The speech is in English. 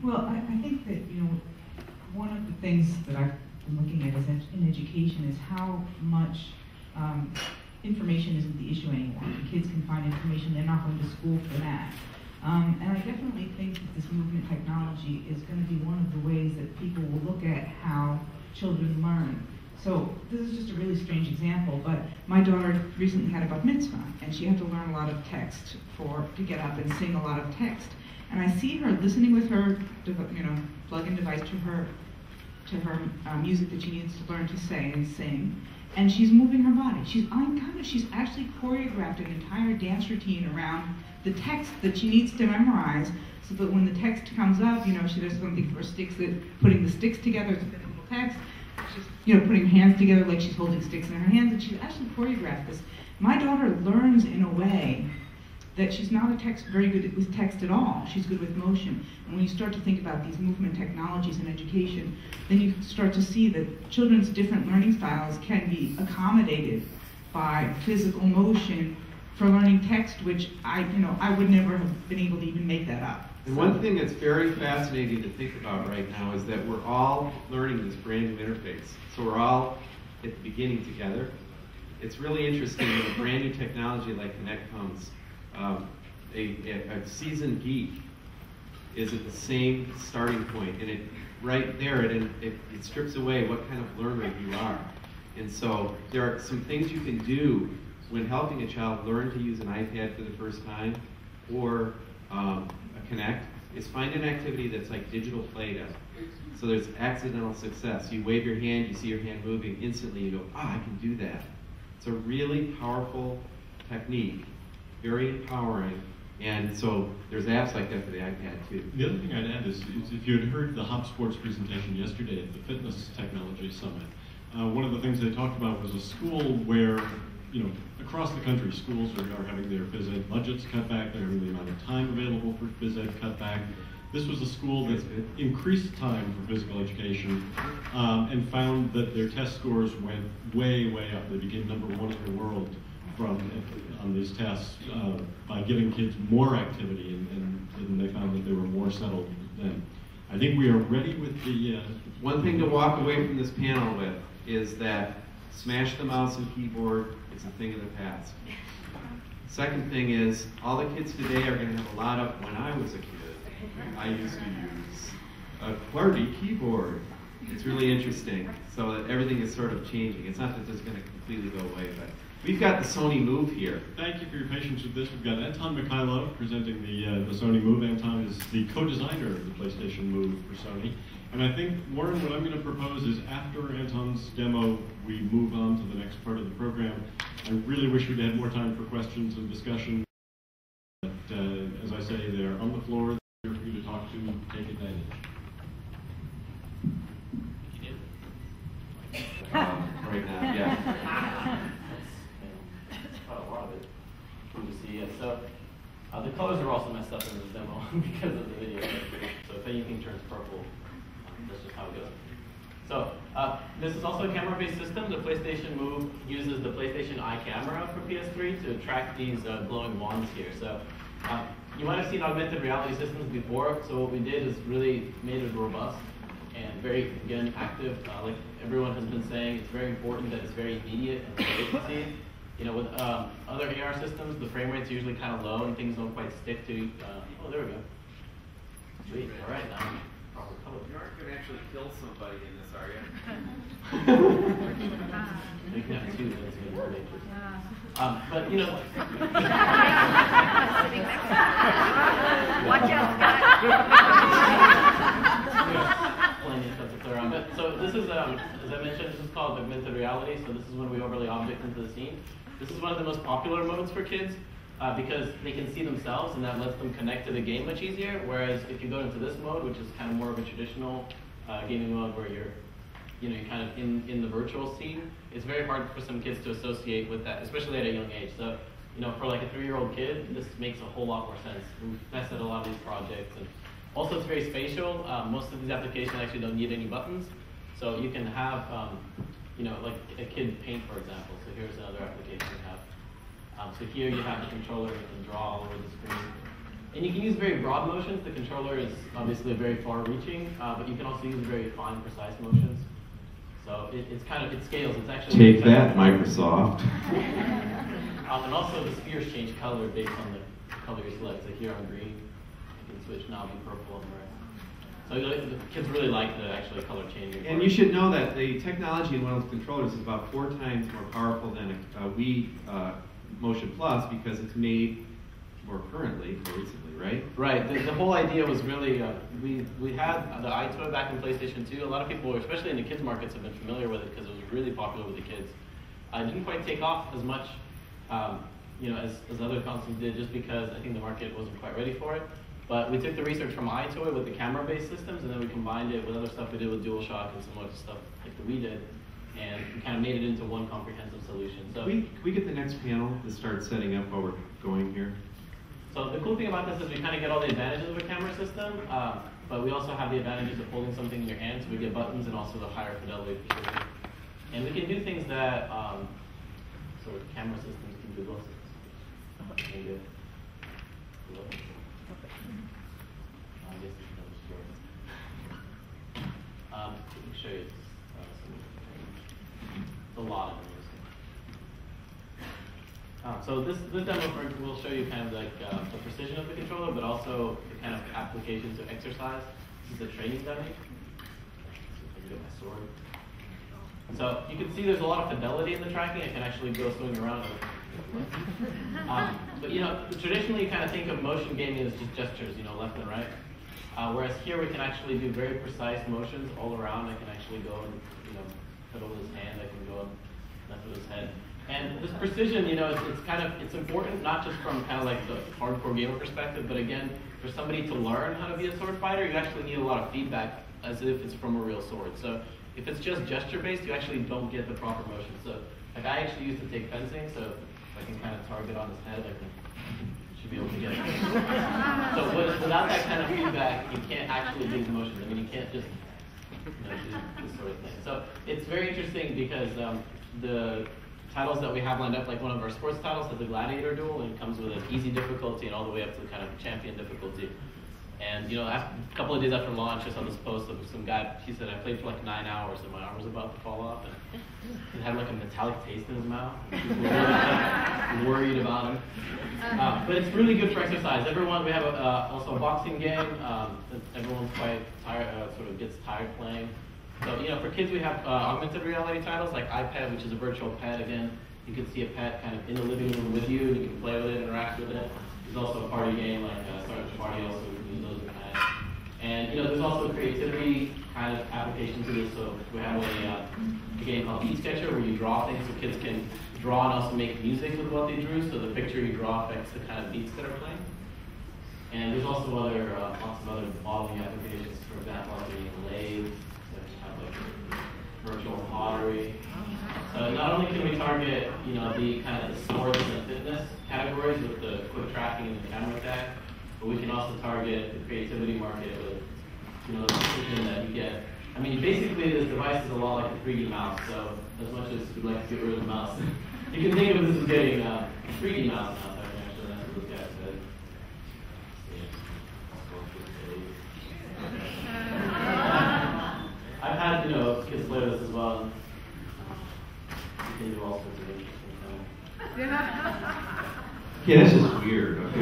Well, I think that, one of the things that I've been looking at is in education is how much information isn't the issue anymore. The kids can find information, they're not going to school for that. And I definitely think that this movement technology is going to be one of the ways that people will look at how children learn. So this is just a really strange example, but my daughter recently had a bat mitzvah, and she had to learn a lot of text to get up and sing a lot of text. And I see her listening with her, plug-in device to her music that she needs to learn to say and sing, and she's moving her body. She's actually choreographed an entire dance routine around the text that she needs to memorize, so that when the text comes up, she does something for sticks, putting the sticks together to fit into the text. She's, putting her hands together like she's holding sticks in her hands, and she's actually choreographed this. My daughter learns in a way that she's not very good with text at all. She's good with motion. And when you start to think about these movement technologies in education, then you start to see that children's different learning styles can be accommodated by physical motion for learning text, which I would never have been able to even make that up. And one thing that's very fascinating to think about right now is that we're all learning this brand new interface. So we're all at the beginning together. It's really interesting when a brand new technology like Connect comes. A seasoned geek is at the same starting point, and it strips away what kind of learner you are. And so there are some things you can do when helping a child learn to use an iPad for the first time, or a Connect, is find an activity that's like digital Play-Doh. So there's accidental success. You wave your hand, you see your hand moving, instantly you go, I can do that. It's a really powerful technique, very empowering, and so there's apps like that for the iPad too. The other thing I'd add is if you had heard the HopSports presentation yesterday at the Fitness Technology Summit, one of the things they talked about was a school where, across the country, schools are having their phys ed budgets cut back, they're having the amount of time available for phys ed cut back. This was a school that increased time for physical education and found that their test scores went way, way up. They became #1 in the world on these tests by giving kids more activity, and they found that they were more settled then. I think we are ready with the... One thing to walk away from this panel with is that smash the mouse and keyboard is a thing of the past. Second thing is, all the kids today are going to have a lot of, when I was a kid, I used to use a QWERTY keyboard. It's really interesting. So that everything is sort of changing. It's not that this is going to completely go away, but we've got the Sony Move here. Thank you for your patience with this. We've got Anton Mikhailov presenting the Sony Move. Anton is the co-designer of the PlayStation Move for Sony. And I think, Warren, what I'm going to propose is after Anton's demo, we move on to the next part of the program. I really wish we'd had more time for questions and discussion. But as I say, they're on the floor. They're here for you to talk to, take advantage. Right now, yeah. Quite a lot of it. Good to see. So the colors are also messed up in this demo because of the video. So if anything turns purple, that's just how it goes. So this is also a camera-based system. The PlayStation Move uses the PlayStation Eye camera for PS3 to track these glowing wands here. So you might have seen augmented reality systems before. So what we did is really made it robust and very, again, active. Like everyone has been saying, it's very important that it's very immediate and low latency. With other AR systems, the frame rate's usually kind of low and things don't quite stick to. Oh, there we go. Sweet. All right, now proper color. You aren't going to actually kill somebody in this, are you? You can have two, that's going to be more dangerous. But watch out, Scott. Plenty of stuff to play around. But so this is, as I mentioned, this is called augmented reality. So this is when we overlay objects into the scene. This is one of the most popular modes for kids because they can see themselves, and that lets them connect to the game much easier. Whereas if you go into this mode, which is kind of more of a traditional gaming mode where you're kind of in the virtual scene, it's very hard for some kids to associate with that, especially at a young age. So, for like a 3-year-old kid, this makes a whole lot more sense. We've tested a lot of these projects, and also it's very spatial. Most of these applications actually don't need any buttons, so you can have, like a kid paint, for example. So here's another application we have. So here you have the controller, you can draw all over the screen. And you can use very broad motions. The controller is obviously very far-reaching, but you can also use very fine, precise motions. So it scales. It's actually take that, Microsoft. And also the spheres change color based on the color you select. So here on green, you can switch now to purple and red. So the kids really like the actually color changing. And you should know that the technology in one of those controllers is about 4 times more powerful than a Wii Motion Plus because it's made more recently, right? Right. The whole idea was really, we had the iToy back in PlayStation 2. A lot of people, especially in the kids markets, have been familiar with it because it was really popular with the kids. It didn't quite take off as much as other consoles did just because I think the market wasn't quite ready for it. But we took the research from iToy with the camera-based systems, and then we combined it with other stuff we did with DualShock and some other stuff like the Wii did, and we kind of made it into one comprehensive solution. So can we get the next panel to start setting up while we're going here? So the cool thing about this is we kind of get all the advantages of a camera system, but we also have the advantages of holding something in your hand, so we get buttons and also the higher fidelity precision. And we can do things that sort of camera systems can do also. Let me show you a lot of them. So this demo will show you kind of like the precision of the controller, but also the kind of applications of exercise. This is a training dummy. See if I can get my sword. So you can see there's a lot of fidelity in the tracking. It can actually go swing around. But traditionally you kind of think of motion gaming as just gestures, left and right. Whereas here we can actually do very precise motions all around. I can actually go and pedal with his hand. I can go and left with his head. And this precision, it's important not just from kind of like the hardcore gamer perspective, but again, for somebody to learn how to be a sword fighter, you actually need a lot of feedback as if it's from a real sword. So if it's just gesture-based, you actually don't get the proper motion. So like I actually used to take fencing, so if I can kind of target on his head, I should be able to get it. So without that kind of feedback, you can't actually do the motions. I mean, you can't just do this sort of thing. So it's very interesting because the titles that we have lined up, like one of our sports titles, has the Gladiator duel, and it comes with an easy difficulty and all the way up to kind of champion difficulty. And a couple of days after launch, I saw this post of some guy. He said, "I played for like 9 hours, and my arm was about to fall off, and it had like a metallic taste in his mouth." People were really worried about him. But it's really good for exercise. We have also a boxing game. Everyone's quite tired, sort of gets tired playing. So, for kids, we have augmented reality titles like iPad, which is a virtual pet. Again, you can see a pet kind of in the living room with you, and you can play with it, interact with it. There's also a party game like Start the Party, also use those in that. And, there's also a creativity kind of application to this. So we have a game called Beat Sketcher where you draw things so kids can draw and also make music with what they drew. So the picture you draw affects the kind of beats that are playing. And there's also lots of other modeling applications, for example, like lathe, virtual pottery. So not only can we target, the kind of the sports and the fitness categories with the quick tracking and the camera tag, but we can also target the creativity market with, the precision that you get. I mean, basically this device is a lot like a 3D mouse. So as much as we'd like to get rid of the mouse, you can think of this as getting a 3D mouse now. Actually, that's what this guy said. I've had, kids play with this as well. You can do all sorts of interesting things. Yeah, that's just weird. Okay?